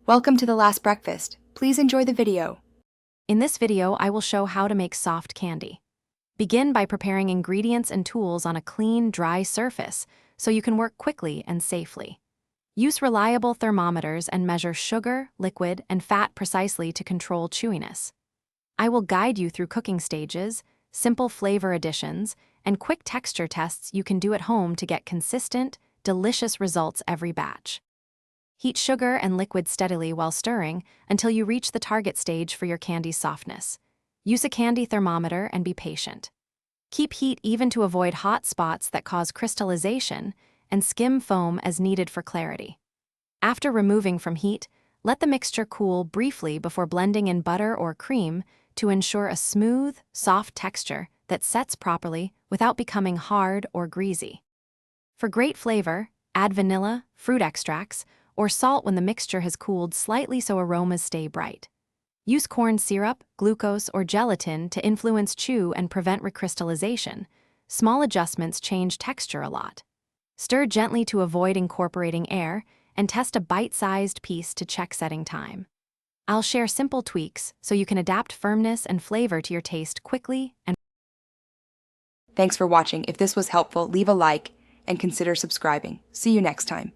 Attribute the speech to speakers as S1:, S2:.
S1: Welcome to The Last Breakfast. Please enjoy the video.
S2: In this video, I will show how to make soft candy. Begin by preparing ingredients and tools on a clean, dry surface so you can work quickly and safely. Use reliable thermometers and measure sugar, liquid, and fat precisely to control chewiness. I will guide you through cooking stages, simple flavor additions, and quick texture tests you can do at home to get consistent, delicious results every batch. Heat sugar and liquid steadily while stirring until you reach the target stage for your candy's softness. Use a candy thermometer and be patient. Keep heat even to avoid hot spots that cause crystallization, and skim foam as needed for clarity. After removing from heat, let the mixture cool briefly before blending in butter or cream to ensure a smooth, soft texture that sets properly without becoming hard or greasy. For great flavor, add vanilla, fruit extracts, or salt when the mixture has cooled slightly so aromas stay bright. Use corn syrup, glucose, or gelatin to influence chew and prevent recrystallization. Small adjustments change texture a lot. Stir gently to avoid incorporating air, and test a bite-sized piece to check setting time. I'll share simple tweaks so you can adapt firmness and flavor to your taste quickly and.
S1: Thanks for watching. If this was helpful, leave a like and consider subscribing. See you next time.